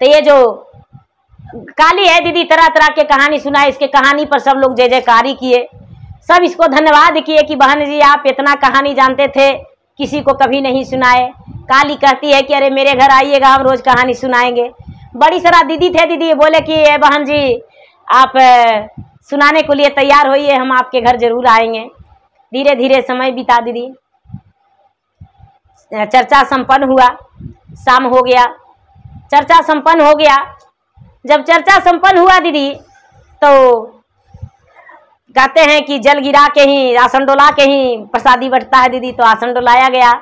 तो ये जो काली है दीदी तरह तरह के कहानी सुनाए। इसके कहानी पर सब लोग जय जयकारी किए, सब इसको धन्यवाद किए कि बहन जी आप इतना कहानी जानते थे, किसी को कभी नहीं सुनाए। काली कहती है कि अरे मेरे घर आइएगा, हम रोज कहानी सुनाएंगे। बड़ी सारा दीदी थे दीदी, बोले कि बहन जी आप सुनाने के लिए तैयार होइए, हम आपके घर जरूर आएंगे। धीरे धीरे समय बीता दीदी। चर्चा संपन्न हुआ, शाम हो गया, चर्चा संपन्न हो गया। जब चर्चा संपन्न हुआ दीदी तो कहते हैं कि जल गिरा के ही, आसन डोला के ही प्रसादी बंटता है दीदी। तो आसन डोलाया गया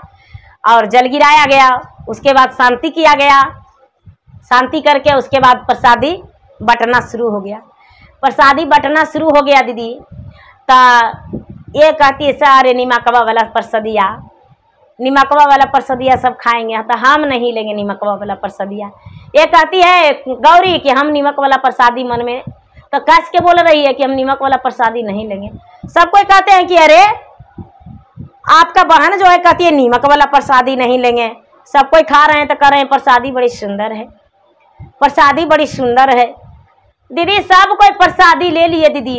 और जल गिराया गया। उसके बाद शांति किया गया। शांति करके उसके बाद प्रसादी बंटना शुरू हो गया। प्रसादी बंटना शुरू हो गया दीदी। तो ये कहती है सारे निमकवा वाला प्रसादिया, निमकवा वाला प्रसादिया सब खाएंगे, तो हम नहीं लेंगे निमकवा वाला प्रसादिया। ये कहती है गौरी कि हम निमक वाला प्रसादी मन में तो कस के बोल रही है कि हम निमक वाला प्रसादी नहीं लेंगे। सब कोई कहते हैं कि अरे आपका बहन जो है कहती है निमक वाला प्रसादी नहीं लेंगे। सब कोई खा रहे हैं तो कह रहे हैं प्रसादी बड़ी सुंदर है, प्रसादी बड़ी सुंदर है। दीदी सब कोई प्रसादी ले लिए दीदी,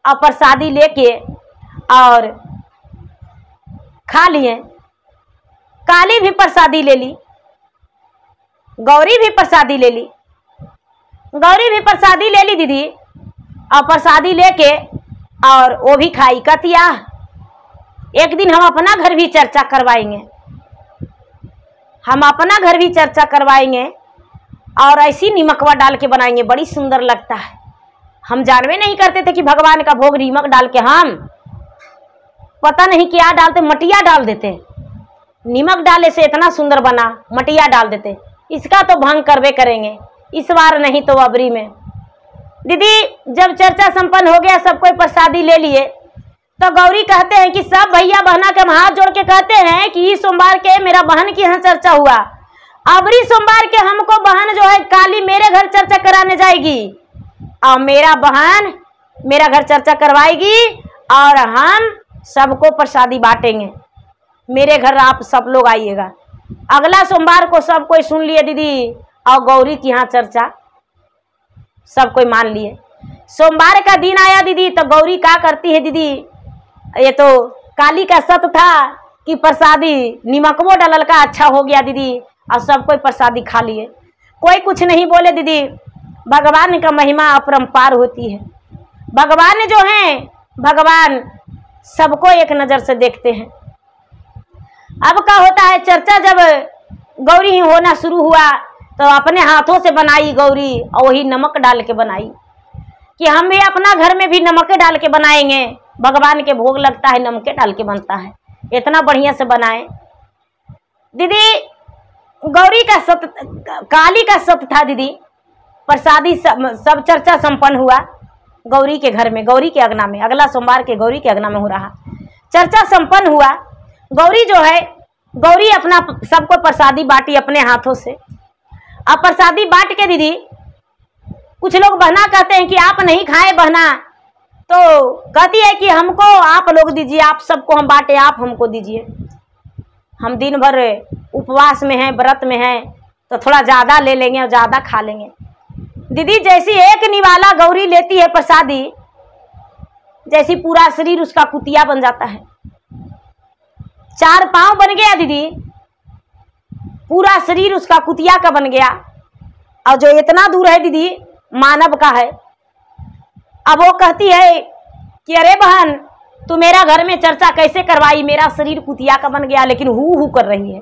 और प्रसादी लेके और खा लिए। काली भी प्रसादी ले ली, गौरी भी प्रसादी ले ली, गौरी भी प्रसादी ले ली दीदी। और प्रसादी लेके और वो भी खाई। कहतिया एक दिन हम अपना घर भी चर्चा करवाएंगे, हम अपना घर भी चर्चा करवाएंगे और ऐसी निमकवा डाल के बनाएंगे, बड़ी सुंदर लगता है। हम जानवे नहीं करते थे कि भगवान का भोग नीमक डाल के, हम पता नहीं क्या डालते, मटिया डाल देते। नीमक डाले से इतना सुंदर बना, मटिया डाल देते। इसका तो भंग करवे करेंगे, इस बार नहीं तो अबरी में। दीदी जब चर्चा संपन्न हो गया, सब कोई प्रसादी ले लिए, तो गौरी कहते हैं कि सब भैया बहना के हम हाथ जोड़ के कहते हैं कि इस सोमवार के मेरा बहन की यहाँ चर्चा हुआ, अबरी सोमवार के हमको बहन जो है काली मेरे घर चर्चा कराने जाएगी और मेरा बहन मेरा घर चर्चा करवाएगी और हम सबको प्रसादी बांटेंगे। मेरे घर आप सब लोग आइएगा। अगला सोमवार को सब कोई सुन लिए दीदी, और गौरी की यहाँ चर्चा सब कोई मान लिए। सोमवार का दिन आया दीदी, तो गौरी क्या करती है दीदी, ये तो काली का सत था कि प्रसादी निमकवो डलल का अच्छा हो गया दीदी, और सब कोई प्रसादी खा लिए। कोई कुछ नहीं बोले दीदी। भगवान का महिमा अपरंपार होती है। भगवान जो है, भगवान सबको एक नज़र से देखते हैं। अब क्या होता है, चर्चा जब गौरी होना शुरू हुआ तो अपने हाथों से बनाई गौरी, और वही नमक डाल के बनाई कि हम भी अपना घर में भी नमक डाल के बनाएंगे। भगवान के भोग लगता है, नमक डाल के बनता है, इतना बढ़िया से बनाए। दीदी गौरी का सत, काली का सत था दीदी। प्रसादी सब चर्चा संपन्न हुआ गौरी के घर में, गौरी के अगना में। अगला सोमवार के गौरी के अगना में हो रहा चर्चा संपन्न हुआ। गौरी जो है, गौरी अपना सबको प्रसादी बांटी अपने हाथों से। अब प्रसादी बांट के दीदी कुछ लोग बहना कहते हैं कि आप नहीं खाए बहना, तो कहती है कि हमको आप लोग दीजिए, आप सबको हम बांटे, आप हमको दीजिए। हम दिन भर उपवास में हैं, व्रत में हैं, तो थोड़ा ज्यादा ले लेंगे और ज्यादा खा लेंगे। दीदी जैसी एक निवाला गौरी लेती है प्रसादी, जैसी पूरा शरीर उसका कुतिया बन जाता है। 4 पांव बन गया दीदी, पूरा शरीर उसका कुतिया का बन गया। और जो इतना दूर है दीदी मानव का है। अब वो कहती है कि अरे बहन तू मेरा घर में चर्चा कैसे करवाई, मेरा शरीर कुतिया का बन गया, लेकिन हु कर रही है।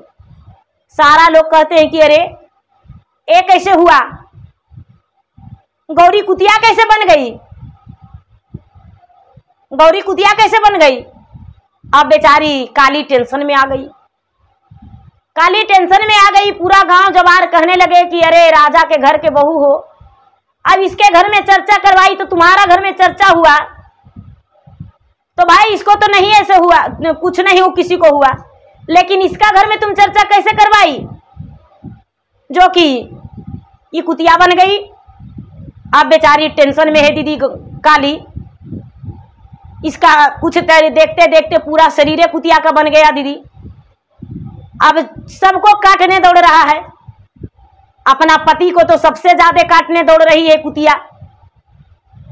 सारा लोग कहते हैं कि अरे ये कैसे हुआ, गौरी कुतिया कैसे बन गई, गौरी कुतिया कैसे बन गई। अब बेचारी काली टेंशन में आ गई, काली टेंशन में आ गई। पूरा गांव जवार कहने लगे कि अरे राजा के घर के बहू हो, अब इसके घर में चर्चा करवाई तो तुम्हारा घर में चर्चा हुआ, तो भाई इसको तो नहीं ऐसे हुआ, कुछ नहीं हो किसी को हुआ, लेकिन इसका घर में तुम चर्चा कैसे करवाई जो कि ये कुतिया बन गई। अब बेचारी टेंशन में है दीदी काली, इसका कुछ देखते देखते पूरा शरीर कुतिया का बन गया दीदी। अब सबको काटने दौड़ रहा है, अपना पति को तो सबसे ज्यादा काटने दौड़ रही है कुतिया,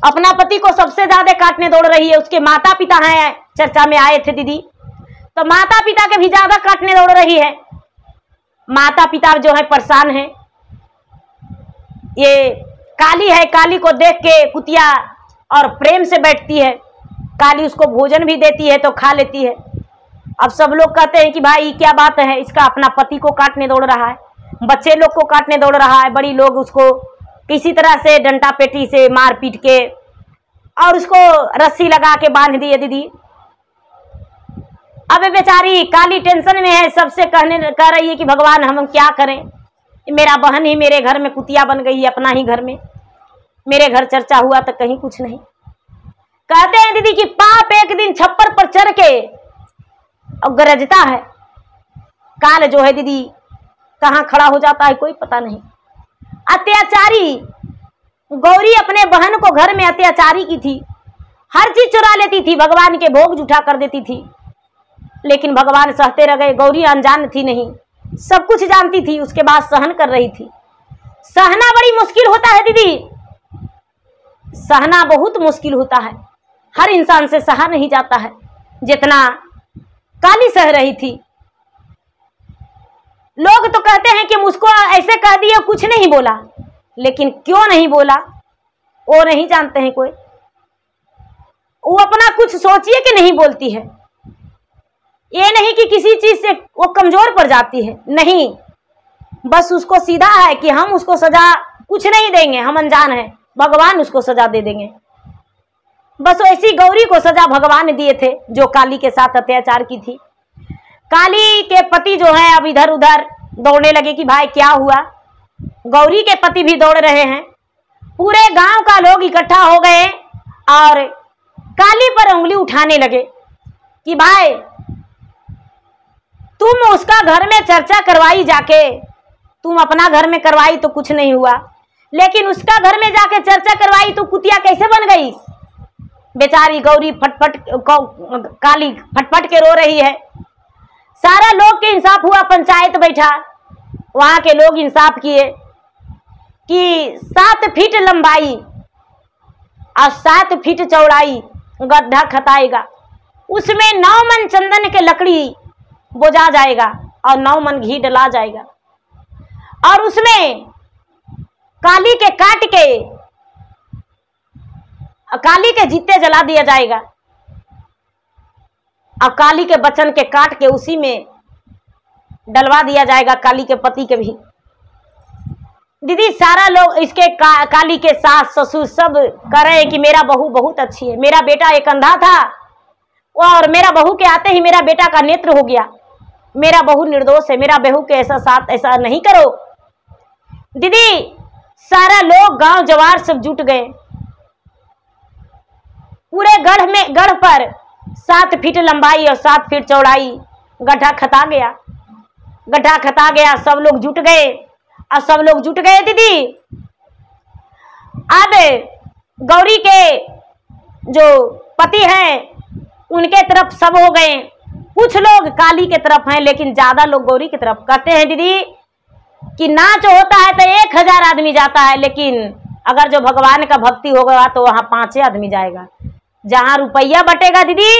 अपना पति को सबसे ज्यादा काटने दौड़ रही है। उसके माता पिता हैं, चर्चा में आए थे दीदी, तो माता पिता के भी ज्यादा काटने दौड़ रही है। माता पिता जो है परेशान है। ये काली है, काली को देख के कुतिया और प्रेम से बैठती है, काली उसको भोजन भी देती है तो खा लेती है। अब सब लोग कहते हैं कि भाई क्या बात है, इसका अपना पति को काटने दौड़ रहा है, बच्चे लोग को काटने दौड़ रहा है, बड़ी लोग उसको किसी तरह से डंडा पेटी से मार पीट के और उसको रस्सी लगा के बांध दिए दीदी। अब बेचारी काली टेंशन में है, सबसे कह रही है कि भगवान हम क्या करें, मेरा बहन ही मेरे घर में कुतिया बन गई है, अपना ही घर में, मेरे घर चर्चा हुआ तो कहीं कुछ नहीं। कहते हैं दीदी कि पाप एक दिन छप्पर पर चढ़ के और गरजता है, काल जो है दीदी कहाँ खड़ा हो जाता है कोई पता नहीं। अत्याचारी गौरी अपने बहन को घर में अत्याचारी की थी, हर चीज चुरा लेती थी, भगवान के भोग जुठा कर देती थी, लेकिन भगवान सहते रह गए। गौरी अनजान थी नहीं, सब कुछ जानती थी, उसके बाद सहन कर रही थी। सहना बड़ी मुश्किल होता है दीदी, सहना बहुत मुश्किल होता है, हर इंसान से सहा नहीं जाता है जितना काली सह रही थी। लोग तो कहते हैं कि मुझको ऐसे कह दिया, कुछ नहीं बोला, लेकिन क्यों नहीं बोला वो नहीं जानते हैं कोई। वो अपना कुछ सोचिए कि नहीं बोलती है, ये नहीं कि किसी चीज से वो कमजोर पड़ जाती है, नहीं, बस उसको सीधा है कि हम उसको सजा कुछ नहीं देंगे, हम अनजान हैं, भगवान उसको सजा दे देंगे। बस ऐसी गौरी को सजा भगवान दिए थे जो काली के साथ अत्याचार की थी। काली के पति जो हैं अब इधर उधर दौड़ने लगे कि भाई क्या हुआ, गौरी के पति भी दौड़ रहे हैं, पूरे गांव का लोग इकट्ठा हो गए और काली पर उंगली उठाने लगे कि भाई तुम उसका घर में चर्चा करवाई जाके, तुम अपना घर में करवाई तो कुछ नहीं हुआ, लेकिन उसका घर में जाके चर्चा करवाई तो कुतिया कैसे बन गई। बेचारी गौरी काली फटफट के रो रही है। सारा लोग के इंसाफ हुआ, पंचायत बैठा, वहां के लोग इंसाफ किए कि 7 फीट लंबाई और 7 फीट चौड़ाई गड्ढा खताएगा, उसमें 9 मन चंदन के लकड़ी बोझा जाएगा और 9 मन घी डला जाएगा, और उसमें काली के काट के काली के जीते जला दिया जाएगा, अब काली के बचन के काट के उसी में डलवा दिया जाएगा, काली के पति के भी। दीदी सारा लोग इसके काली के सास ससुर सब कह रहे हैं कि मेरा बहू बहुत अच्छी है, मेरा बेटा एक अंधा था और मेरा बहू के आते ही मेरा बेटा का नेत्र हो गया, मेरा बहू निर्दोष है, मेरा बहू के ऐसा साथ ऐसा नहीं करो। दीदी सारा लोग गांव जवार सब जुट गए, पूरे गढ़ पर 7 फीट लंबाई और 7 फीट चौड़ाई गड्ढा खता गया, गड्ढा खता गया, सब लोग जुट गए और सब लोग जुट गए दीदी। अब गौरी के जो पति हैं उनके तरफ सब हो गए, कुछ लोग काली के तरफ हैं, लेकिन ज्यादा लोग गौरी की तरफ। कहते हैं दीदी कि नाच होता है तो 1000 आदमी जाता है, लेकिन अगर जो भगवान का भक्ति होगा तो वहां 5 आदमी जाएगा। जहां रुपया बटेगा दीदी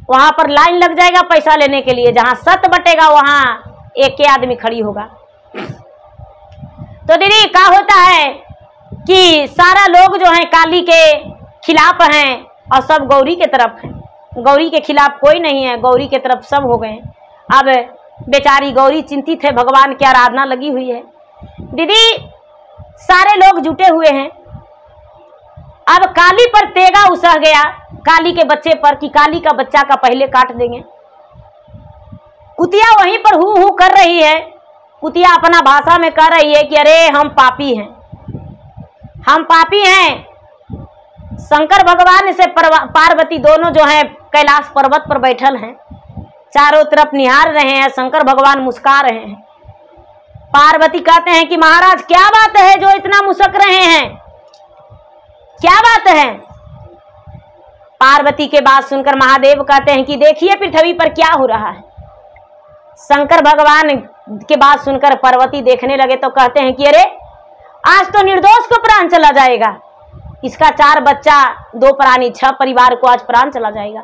वहां पर लाइन लग जाएगा पैसा लेने के लिए, जहां सत बटेगा वहां 1 आदमी खड़ी होगा। तो दीदी क्या होता है कि सारा लोग जो है काली के खिलाफ हैं और सब गौरी के तरफ हैं। गौरी के खिलाफ कोई नहीं है, गौरी के तरफ सब हो गए। अब बेचारी गौरी चिंतित है, भगवान की आराधना लगी हुई है। दीदी सारे लोग जुटे हुए हैं। अब काली पर तेगा उसह गया काली के बच्चे पर कि काली का बच्चा का पहले काट देंगे। कुतिया वहीं पर हु हु कर रही है। कुतिया अपना भाषा में कह रही है कि अरे हम पापी हैं, हम पापी हैं। शंकर भगवान से पार्वती दोनों जो हैं कैलाश पर्वत पर बैठल हैं, चारों तरफ निहार रहे हैं। शंकर भगवान मुस्कुरा रहे हैं। पार्वती कहते हैं कि महाराज क्या बात है जो इतना मुस्कुरा रहे हैं, क्या बात है। पार्वती के बात सुनकर महादेव कहते हैं कि देखिए पृथ्वी पर क्या हो रहा है। शंकर भगवान के बात सुनकर पार्वती देखने लगे तो कहते हैं कि अरे आज तो निर्दोष को प्राण चला जाएगा। इसका 4 बच्चा 2 प्राणी 6 परिवार को आज प्राण चला जाएगा।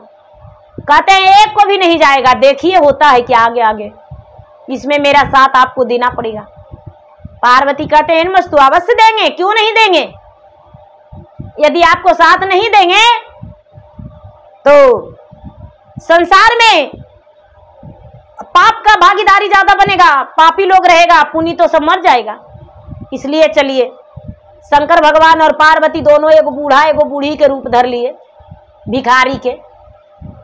कहते हैं एक को भी नहीं जाएगा, देखिए होता है कि आगे आगे इसमें मेरा साथ आपको देना पड़ेगा। पार्वती कहते हैं मस्तु अवश्य देंगे, क्यों नहीं देंगे। यदि आपको साथ नहीं देंगे तो संसार में पाप का भागीदारी ज्यादा बनेगा, पापी लोग रहेगा, पुण्य तो सब मर जाएगा। इसलिए चलिए शंकर भगवान और पार्वती दोनों एगो बूढ़ा एगो बूढ़ी के रूप धर लिए, भिखारी के।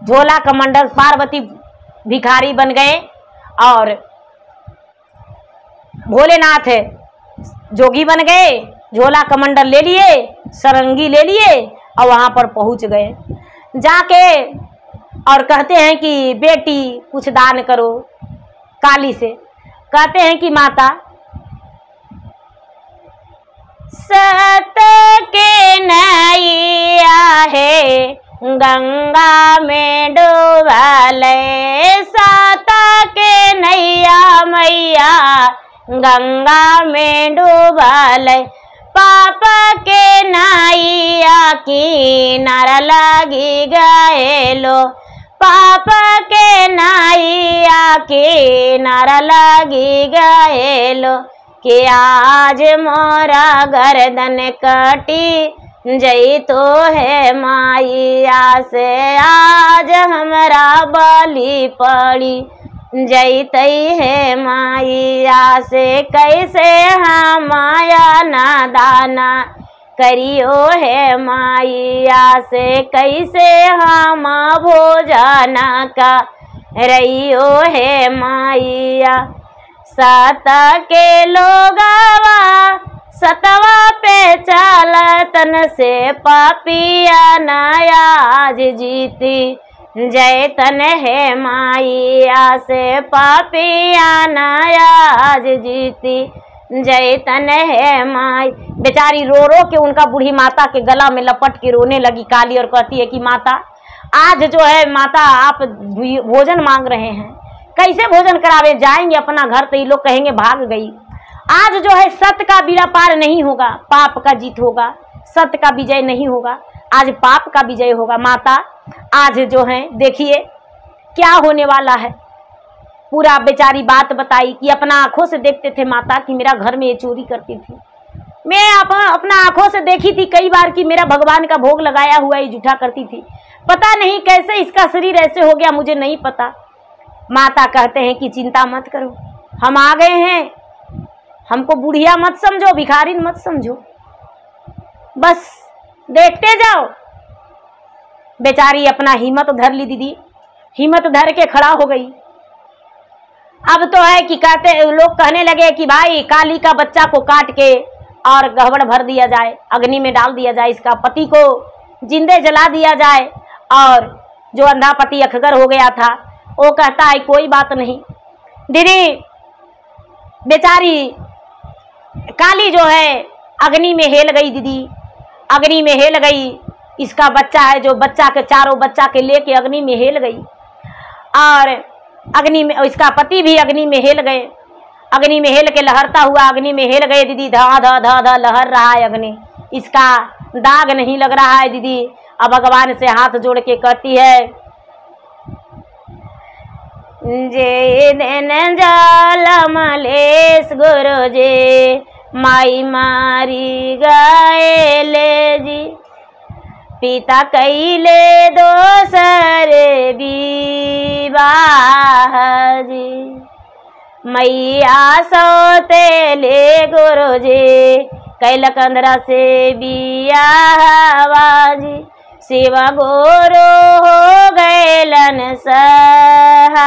झोला कमंडल पार्वती भिखारी बन गए और भोलेनाथ जोगी बन गए। झोला कमंडल ले लिए, सरंगी ले लिए और वहां पर पहुंच गए। जाके और कहते हैं कि बेटी कुछ दान करो काली से। कहते हैं कि माता सत के नैया है गंगा में डूबल, सत के नैया मैया गंगा में डूबल, पाप के नैया किनार लगी गएलो, पाप के नैया किनार लगी गएलो, कि आज मोरा गर्दन कटी जई तो है माइया से, आज हमरा बलि पड़ी जैतई है माइया से, कैसे हम माया ना दाना करियो है माइया से, कैसे हम भोजन का रहियो है माइया। सत के लोगवा सतवा पे चालतन से पापिया नायाज जीती, जैतन है माइया से पापिया नायाज जीती, जैतन है माई। बेचारी रो रो के उनका बूढ़ी माता के गला में लपट के रोने लगी काली और कहती है कि माता आज जो है माता आप भोजन मांग रहे हैं, कैसे भोजन करावे, जाएंगे अपना घर तो ये लोग कहेंगे भाग गई। आज जो है सत्य का बीड़ा पार नहीं होगा, पाप का जीत होगा, सत्य का विजय नहीं होगा, आज पाप का विजय होगा। माता आज जो है देखिए क्या होने वाला है। पूरा बेचारी बात बताई कि अपना आंखों से देखते थे माता कि मेरा घर में ये चोरी करती थी, मैं अपना आंखों से देखी थी कई बार कि मेरा भगवान का भोग लगाया हुआ ये जूठा करती थी, पता नहीं कैसे इसका शरीर ऐसे हो गया, मुझे नहीं पता। माता कहते हैं कि चिंता मत करो, हम आ गए हैं, हमको बुढ़िया मत समझो, भिखारी मत समझो, बस देखते जाओ। बेचारी अपना हिम्मत धर ली दीदी, हिम्मत धर के खड़ा हो गई। अब तो है कि कहते लोग कहने लगे कि भाई काली का बच्चा को काट के और गहवड़ भर दिया जाए, अग्नि में डाल दिया जाए, इसका पति को जिंदे जला दिया जाए। और जो अंधा पति अखगर हो गया था वो कहता है कोई बात नहीं। दीदी बेचारी काली जो है अग्नि में हेल गई, दीदी अग्नि में हेल गई। इसका बच्चा है जो बच्चा के चारों बच्चा के लेके अग्नि में हेल गई और अग्नि में, इसका पति भी अग्नि में हेल गए। अग्नि में हेल के लहरता हुआ अग्नि में हेल गए दीदी। धा धा धा धा लहर रहा है अग्नि, इसका दाग नहीं लग रहा है दीदी। अब भगवान से हाथ जोड़ के कहती है, जे दिन जाल मलेश गुरु जे माई मारी गए ले जी, पिता कैले दोसर विवाह जी, मैया सोते ले गुरु जी कैल कंदरा से बियाहवा जी, शिव गुरु हो गैलन सहाय,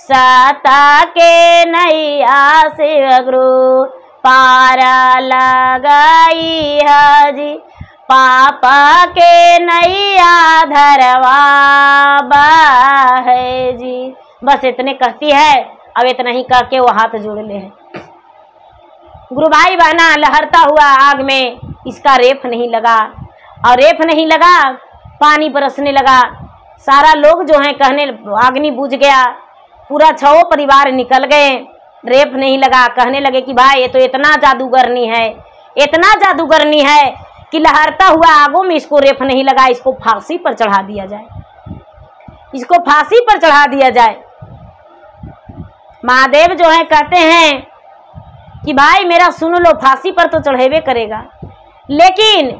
साता के नैया शिव गुरु पारा लगाई हाजी, पापा के नैया धरवा है जी। बस इतने कहती है। अब इतना ही कह के वो हाथ जोड़ ले है। गुरु भाई बहना लहरता हुआ आग में इसका रेफ नहीं लगा, और रेफ नहीं लगा पानी बरसने लगा। सारा लोग जो है कहने अग्नि बुझ गया, पूरा 6 परिवार निकल गए, रेफ नहीं लगा। कहने लगे कि भाई ये तो इतना जादूगरनी है, इतना जादूगरनी है कि लहरता हुआ आगों में इसको रेफ नहीं लगा, इसको फांसी पर चढ़ा दिया जाए, इसको फांसी पर चढ़ा दिया जाए। महादेव जो है कहते हैं कि भाई मेरा सुन लो, फांसी पर तो चढ़ेबे करेगा, लेकिन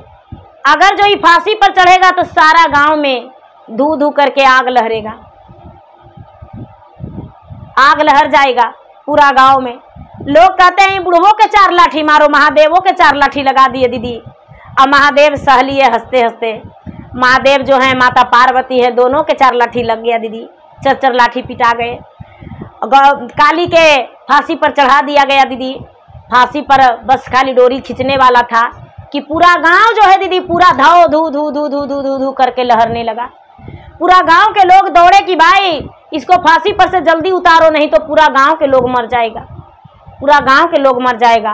अगर जो ये फांसी पर चढ़ेगा तो सारा गांव में धू धू करके आग लहरेगा, आग लहर जाएगा पूरा गांव में। लोग कहते हैं बुढ़वों के 4 लाठी मारो, महादेवों के 4 लाठी लगा दिए दीदी। अब महादेव सह लिए हंसते हंसते। महादेव जो है माता पार्वती है, दोनों के 4 लाठी लग गया दीदी, 4 लाठी पिटा गए। काली के फांसी पर चढ़ा दिया गया दीदी। फांसी पर बस खाली डोरी खींचने वाला था कि पूरा गांव जो है दीदी पूरा धाव धू धू धू धू धू धू धू करके लहरने लगा। पूरा गांव के लोग दौड़े कि भाई इसको फांसी पर से जल्दी उतारो, नहीं तो पूरा गांव के लोग मर जाएगा, पूरा गांव के लोग मर जाएगा।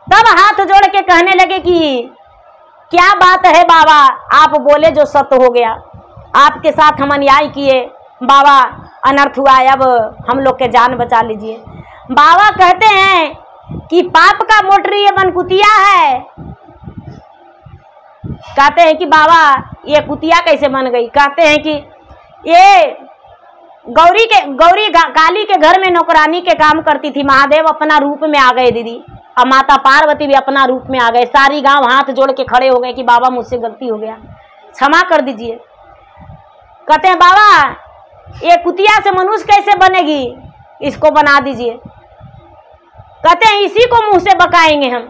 तब हाथ जोड़ के कहने लगे कि क्या बात है बाबा, आप बोले जो सत्य हो गया, आपके साथ हम अन्याय किए बाबा, अनर्थ हुआ, अब हम लोग के जान बचा लीजिए। बाबा कहते हैं कि पाप का मोटरी ये बनकुतिया है। कहते हैं कि बाबा ये कुतिया कैसे बन गई? कहते हैं कि ये गौरी काली के घर में नौकरानी के काम करती थी। महादेव अपना रूप में आ गए दीदी, और माता पार्वती भी अपना रूप में आ गए। सारी गांव हाथ जोड़ के खड़े हो गए कि बाबा मुझसे गलती हो गया, क्षमा कर दीजिए। कहते हैं बाबा ये कुतिया से मनुष्य कैसे बनेगी, इसको बना दीजिए। कहते हैं इसी को मुंह से बकाएंगे, हम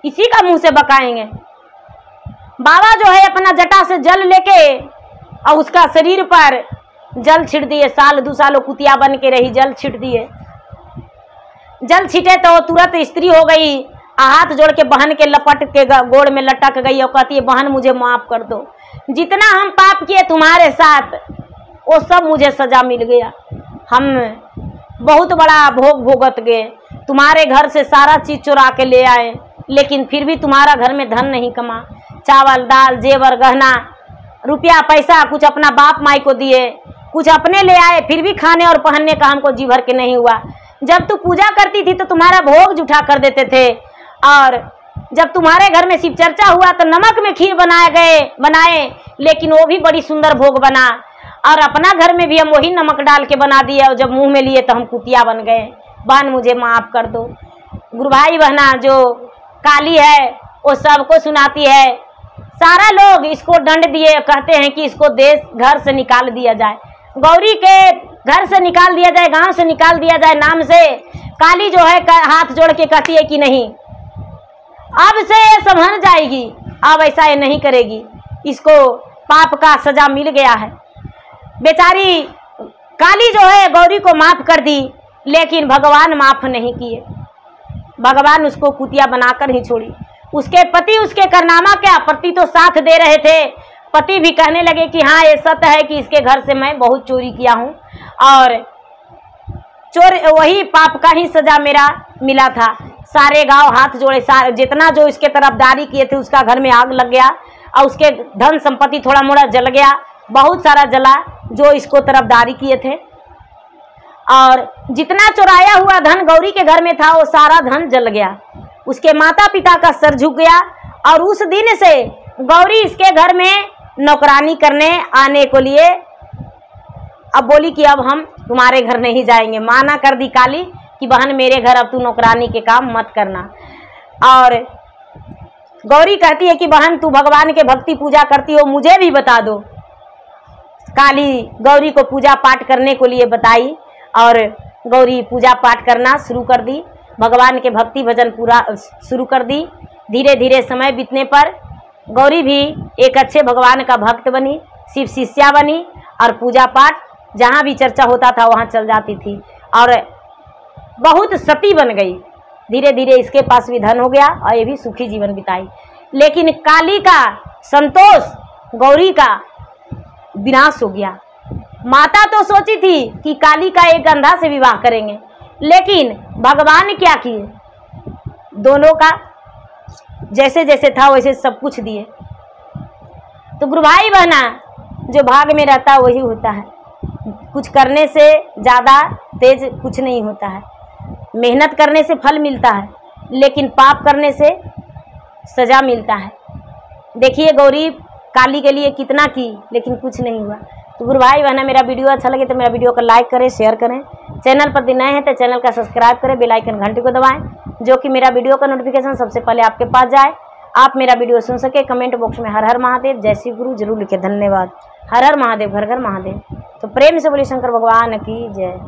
इसी का मुंह से बकाएंगे। बाबा जो है अपना जटा से जल लेके और उसका शरीर पर जल छिट दिए। 1-2 साल कुतिया बन के रही, जल छिट दिए। जल छिटे तो तुरंत स्त्री हो गई, हाथ जोड़ के बहन के लपट के गोड़ में लटक गई और कहती है बहन मुझे माफ कर दो, जितना हम पाप किए तुम्हारे साथ वो सब मुझे सजा मिल गया। हम बहुत बड़ा भोग भोगत गए, तुम्हारे घर से सारा चीज चुरा के ले आए, लेकिन फिर भी तुम्हारा घर में धन नहीं कमा। चावल दाल जेवर गहना रुपया पैसा कुछ अपना बाप माई को दिए, कुछ अपने ले आए, फिर भी खाने और पहनने का हमको जी भर के नहीं हुआ। जब तू पूजा करती थी तो तुम्हारा भोग जुठा कर देते थे, और जब तुम्हारे घर में शिव चर्चा हुआ तो नमक में खीर बनाए, लेकिन वो भी बड़ी सुंदर भोग बना, और अपना घर में भी हम वही नमक डाल के बना दिए, और जब मुंह में लिए तो हम कुतिया बन गए। बहन मुझे माफ कर दो। गुरु भाई बहना जो काली है वो सबको सुनाती है। सारा लोग इसको दंड दिए, कहते हैं कि इसको देश घर से निकाल दिया जाए, गौरी के घर से निकाल दिया जाए, गांव से निकाल दिया जाए नाम से। काली जो है हाथ जोड़ के कहती है कि नहीं, अब से ये संभल जाएगी, अब ऐसा ये नहीं करेगी, इसको पाप का सजा मिल गया है। बेचारी काली जो है गौरी को माफ कर दी, लेकिन भगवान माफ नहीं किए। भगवान उसको कुतिया बनाकर ही छोड़ी। उसके पति उसके कारनामा क्या, पति तो साथ दे रहे थे, पति भी कहने लगे कि हाँ ये सत्य है कि इसके घर से मैं बहुत चोरी किया हूँ, और चोर वही पाप का ही सजा मेरा मिला था। सारे गांव हाथ जोड़े, जितना जो इसके तरफदारी किए थे उसका घर में आग लग गया, और उसके धन संपत्ति थोड़ा मोड़ा जल गया, बहुत सारा जला जो इसको तरफदारी किए थे। और जितना चुराया हुआ धन गौरी के घर में था वो सारा धन जल गया। उसके माता पिता का सर झुक गया और उस दिन से गौरी इसके घर में नौकरानी करने आने को लिए अब बोली कि अब हम तुम्हारे घर नहीं जाएंगे। माना कर दी काली कि बहन मेरे घर अब तू नौकरानी के काम मत करना। और गौरी कहती है कि बहन तू भगवान के भक्ति पूजा करती हो, मुझे भी बता दो। काली गौरी को पूजा पाठ करने को लिए बताई और गौरी पूजा पाठ करना शुरू कर दी, भगवान के भक्ति भजन पूरा शुरू कर दी। धीरे धीरे समय बीतने पर गौरी भी एक अच्छे भगवान का भक्त बनी, शिव शिष्या बनी और पूजा पाठ जहाँ भी चर्चा होता था वहाँ चल जाती थी और बहुत सती बन गई। धीरे धीरे इसके पास भी धन हो गया और ये भी सुखी जीवन बिताई। लेकिन काली का संतोष, गौरी का विनाश हो गया। माता तो सोची थी कि काली का एक अंधा से विवाह करेंगे, लेकिन भगवान क्या किए, दोनों का जैसे जैसे था वैसे सब कुछ दिए। तो गुरु भाई बहना, जो भाग में रहता है वही होता है। कुछ करने से ज़्यादा तेज कुछ नहीं होता है। मेहनत करने से फल मिलता है, लेकिन पाप करने से सज़ा मिलता है। देखिए गौरी काली के लिए कितना की, लेकिन कुछ नहीं हुआ। तो गुरु भाई बहना, मेरा वीडियो अच्छा लगे तो मेरा वीडियो को लाइक करें, शेयर करें। चैनल पर नए हैं तो चैनल का सब्सक्राइब करें, बेल आइकन घंटी को दबाएं, जो कि मेरा वीडियो का नोटिफिकेशन सबसे पहले आपके पास जाए, आप मेरा वीडियो सुन सके। कमेंट बॉक्स में हर हर महादेव, जय शिव गुरु जरूर लिखे। धन्यवाद। हर हर महादेव, घर घर महादेव। तो प्रेम से बोलिए शंकर भगवान की जय।